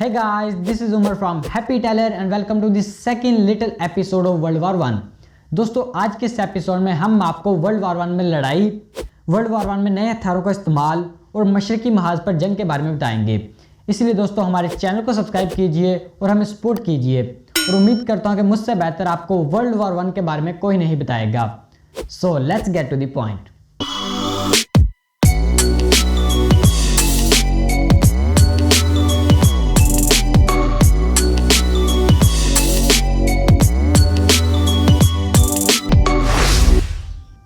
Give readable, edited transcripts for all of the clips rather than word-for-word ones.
Hey guys, this is Umar from Happy Teller and welcome to the second little episode of World War One. दोस्तों आज के इस episode में हम आपको वर्ल्ड वॉर वन में लड़ाई, वर्ल्ड वॉर वन में नए हथियारों का इस्तेमाल और मशरकी महाज पर जंग के बारे में बताएंगे। इसलिए दोस्तों हमारे चैनल को सब्सक्राइब कीजिए और हमें सपोर्ट कीजिए और उम्मीद करता हूँ कि मुझसे बेहतर आपको वर्ल्ड वॉर वन के बारे में कोई नहीं बताएगा। So let's get to the point.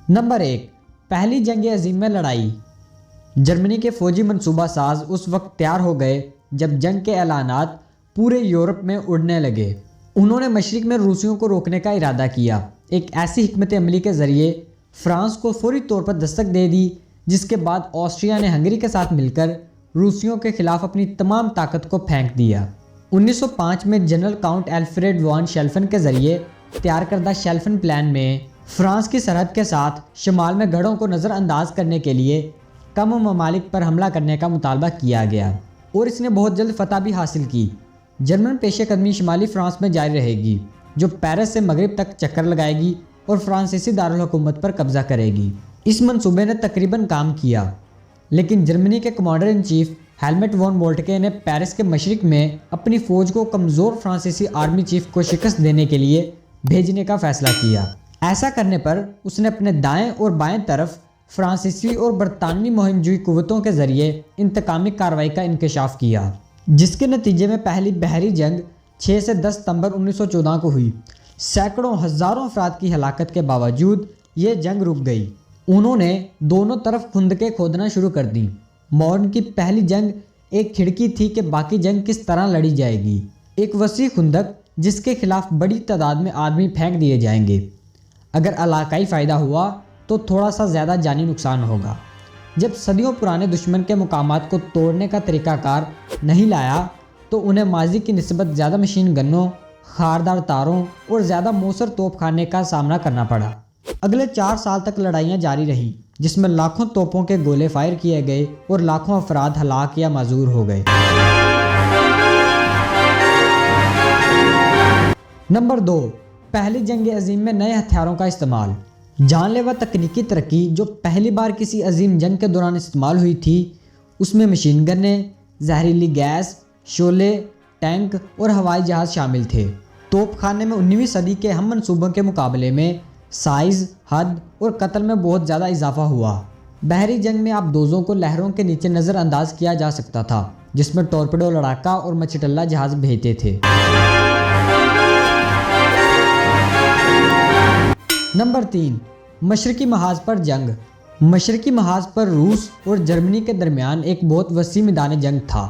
Number 1, पहली जंग अजीम में लड़ाई। जर्मनी के फौजी मंसूबा साज उस वक्त तैयार हो गए जब जंग के ऐलानात पूरे यूरोप में उड़ने लगे। उन्होंने मशरिक में रूसियों को रोकने का इरादा किया। एक ऐसी हिकमत अमली के ज़रिए फ्रांस को फौरी तौर पर दस्तक दे दी, जिसके बाद ऑस्ट्रिया ने हंगरी के साथ मिलकर रूसियों के खिलाफ अपनी तमाम ताकत को फेंक दिया। 1905 में जनरल काउंट एल्फ्रेड वॉन शेल्फन के ज़रिए तैयार करदा शेल्फन प्लान में फ्रांस की सरहद के साथ शमाल में गढ़ों को नज़रअंदाज करने के लिए कम ममालिक पर हमला करने का मुतालबा किया गया और इसने बहुत जल्द फतह भी हासिल की। जर्मन पेशेकदमी शुमाली फ्रांस में जारी रहेगी, जो पेरिस से मगरिब तक चक्कर लगाएगी और फ्रांसीसी दारुल हुकूमत पर कब्जा करेगी। इस मंसूबे ने तकरीबन काम किया, लेकिन जर्मनी के commander in chief Helmuth von Moltke ने पेरिस के मशरिक में अपनी फ़ौज को कमज़ोर फ्रांसीसी आर्मी चीफ को शिकस्त देने के लिए भेजने का फ़ैसला किया। ऐसा करने पर उसने अपने दाएं और बाएं तरफ फ्रांसीसी और बरतानवी मुहिमजुई कुव्वतों के ज़रिए इंतकामी कार्रवाई का इंकशाफ किया, जिसके नतीजे में पहली बहरी जंग 6 से 10 सितंबर 1914 को हुई। सैकड़ों हज़ारों अफराद की हलाकत के बावजूद ये जंग रुक गई। उन्होंने दोनों तरफ खुंदकें खोदना शुरू कर दी। मॉडर्न की पहली जंग एक खिड़की थी कि बाकी जंग किस तरह लड़ी जाएगी। एक वसी खुंदक जिसके खिलाफ बड़ी तादाद में आदमी फेंक दिए जाएंगे। अगर इलाकाई फ़ायदा हुआ तो थोड़ा सा ज़्यादा जानी नुकसान होगा। जब सदियों पुराने दुश्मन के मुकामात को तोड़ने का तरीक़ाकार नहीं लाया तो उन्हें माजी की निस्बत ज़्यादा मशीन गन्नों, खारदार तारों और ज़्यादा मौसर तोपखाने का सामना करना पड़ा। अगले 4 साल तक लड़ाइयाँ जारी रहीं, जिसमें लाखों तोपों के गोले फायर किए गए और लाखों अफराद हलाक या माजूर हो गए। नंबर 2, पहली जंग अजीम में नए हथियारों का इस्तेमाल। जानलेवा तकनीकी तरक्की जो पहली बार किसी अजीम जंग के दौरान इस्तेमाल हुई थी, उसमें मशीन गन्नें, जहरीली गैस, शोले, टैंक और हवाई जहाज़ शामिल थे। तोपखाने में 19वीं सदी के हम मंसूबों के मुकाबले में साइज़, हद और कत्ल में बहुत ज़्यादा इजाफा हुआ। बहरी जंग में आबदोज़ों को लहरों के नीचे नज़रअंदाज किया जा सकता था, जिसमें टॉर्पेडो लड़ाका और मचटल्ला जहाज़ भेजते थे। नंबर 3, मशरकी महाज पर जंग। मशरकी महाज पर रूस और जर्मनी के दरमियान एक बहुत वसी मैदान जंग था,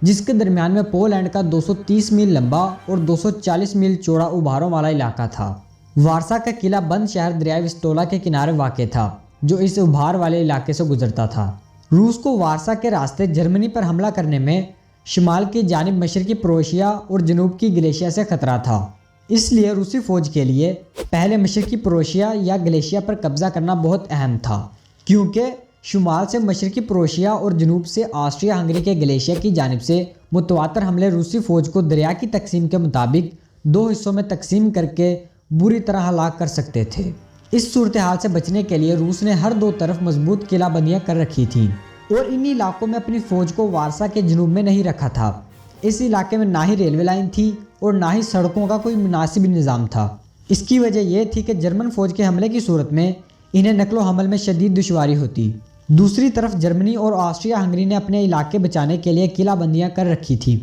जिसके दरमियान में पोलैंड का 230 मील लंबा और 240 मील चौड़ा उभारों वाला इलाका था। वारसा का किला बंद शहर दरिया विस्टोला के किनारे वाक़ था, जो इस उभार वाले इलाके से गुजरता था। रूस को वारसा के रास्ते जर्मनी पर हमला करने में शुमाल की जानिब मशरकी प्रोएशिया और जनूब की गलेशिया से खतरा था। इसलिए रूसी फ़ौज के लिए पहले मशरकी प्रोएशिया या गलेशिया पर कब्ज़ा करना बहुत अहम था, क्योंकि शुमाल से मशरकी प्रोएशिया और जनूब से ऑस्ट्रिया हंगरी के गलेशिया की जानिब से मुतवातर हमले रूसी फ़ौज को दरिया की तकसीम के मुताबिक 2 हिस्सों में तकसीम करके बुरी तरह हलाक कर सकते थे। इस सूरत हाल से बचने के लिए रूस ने हर 2 तरफ मजबूत किलाबंदियाँ कर रखी थीं और इन इलाकों में अपनी फ़ौज को वारसा के जनूब में नहीं रखा था। इस इलाके में ना ही रेलवे लाइन थी और ना ही सड़कों का कोई मुनासिब निज़ाम था। इसकी वजह यह थी कि जर्मन फ़ौज के हमले की सूरत में इन्हें नकलो हमल में शदीद दुश्वारी होती। दूसरी तरफ जर्मनी और ऑस्ट्रिया हंगरी ने अपने इलाके बचाने के लिए किलाबंदियाँ कर रखी थी।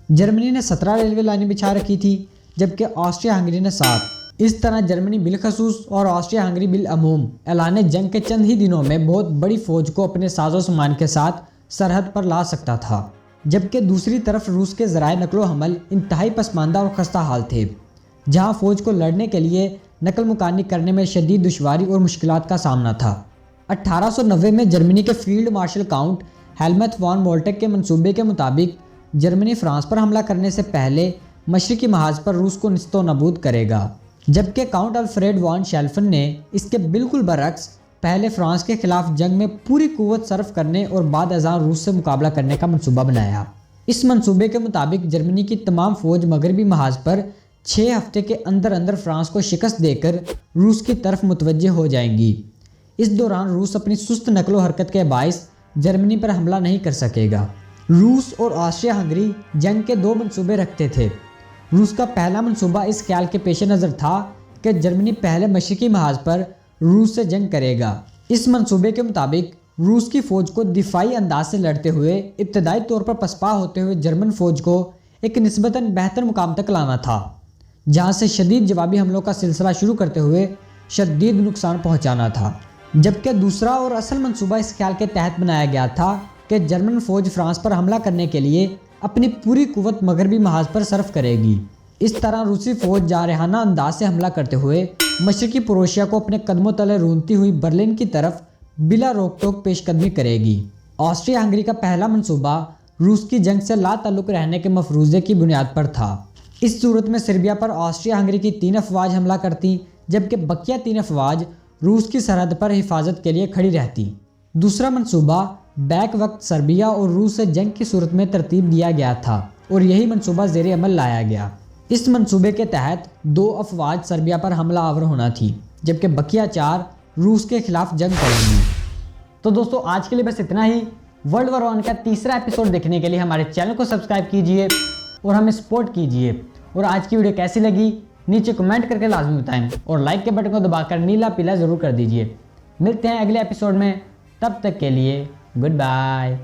जर्मनी ने 17 रेलवे लाइनें बिछा रखी थी, जबकि ऑस्ट्रिया हंगरी ने 7। इस तरह जर्मनी बिलखसूस और ऑस्ट्रिया हंगरी बिलअमूम ऐलान जंग के चंद ही दिनों में बहुत बड़ी फ़ौज को अपने साजो सामान के साथ सरहद पर ला सकता था, जबकि दूसरी तरफ रूस के ज़राए नकलो हमल इंतहाई पसमानदा और खस्ता हाल थे, जहां फ़ौज को लड़ने के लिए नकल मुकानी करने में शदीद दुश्वारी और मुश्किलात का सामना था। 1890 में जर्मनी के field marshal count Helmuth von Moltke के मंसूबे के मुताबिक जर्मनी फ्रांस पर हमला करने से पहले मशरकी महाज पर रूस को निस्तो नबूद करेगा, जबकि काउंट अल्फ्रेड वॉन शेल्फन ने इसके बिल्कुल बरक्स पहले फ्रांस के खिलाफ जंग में पूरी कुव्वत सर्फ करने और बाद अज़ां रूस से मुकाबला करने का मंसूबा बनाया। اس منصوبے کے مطابق جرمنی کی تمام فوج مغربی محاذ پر 6 ہفتے کے اندر اندر فرانس کو شکست دے کر روس کی طرف متوجہ ہو جائیں گی۔ اس دوران روس اپنی سست نقل و حرکت کے باعث جرمنی پر حملہ نہیں کر سکے گا۔ روس اور آسٹریا ہنگری جنگ کے 2 منصوبے رکھتے تھے۔ روس کا پہلا منصوبہ اس خیال کے پیش نظر تھا کہ جرمنی پہلے مشرقی محاذ پر روس سے جنگ کرے گا۔ اس منصوبے کے مطابق روس کی فوج کو دفاعی انداز سے لڑتے ہوئے ابتدائی طور پر پسپا ہوتے ہوئے جرمن فوج کو ایک نسبتاً بہتر مقام تک لانا تھا، جہاں سے شدید جوابی حملوں کا سلسلہ شروع کرتے ہوئے شدید نقصان پہنچانا تھا۔ جبکہ دوسرا اور اصل منصوبہ اس خیال کے تحت بنایا گیا تھا کہ جرمن فوج فرانس پر حملہ کرنے کے لیے اپنی پوری قوت مغربی محاذ پر صرف کرے گی۔ اس طرح روسی فوج جارحانہ انداز سے حملہ کرتے ہوئے مشرقی پروشیا کو اپنے قدموں تلے رونتی ہوئی برلن کی طرف بلا روک ٹوک پیش قدمی کرے گی۔ آسٹریا ہنگری کا پہلا منصوبہ روس کی جنگ سے لا تعلق رہنے کے مفروضے کی بنیاد پر تھا۔ اس صورت میں سربیا پر آسٹریا ہنگری کی 3 افواج حملہ کرتی، جبکہ بقیہ 3 افواج روس کی سرحد پر حفاظت کے لیے کھڑی رہتی۔ دوسرا منصوبہ بیک وقت سربیا اور روس سے جنگ کی صورت میں ترتیب دیا گیا تھا اور یہی منصوبہ زیر عمل لایا گیا۔ اس منصوبے کے تحت 2 افواج سربیا پر حملہ آور ہونا تھی، جبکہ بقیہ 4 روس کے خلاف جنگ کریں گی۔ تو دوستو آج کے لیے بس اتنا ہی۔ ورلڈ وار 1 کا تیسرا ایپیسوڈ دیکھنے کے لیے ہمارے چینل کو سبسکرائب کیجئے اور ہمیں سپورٹ کیجئے۔ اور آج کی ویڈیو کیسی لگی نیچے کمنٹ کر کے لازمی بتائیں اور لائک کے بٹن کو دبا کر نیلا پیلا ضرور کر دیجئے۔ ملتے ہیں اگلے ایپیسوڈ میں، تب تک کے لیے گڈ بائے۔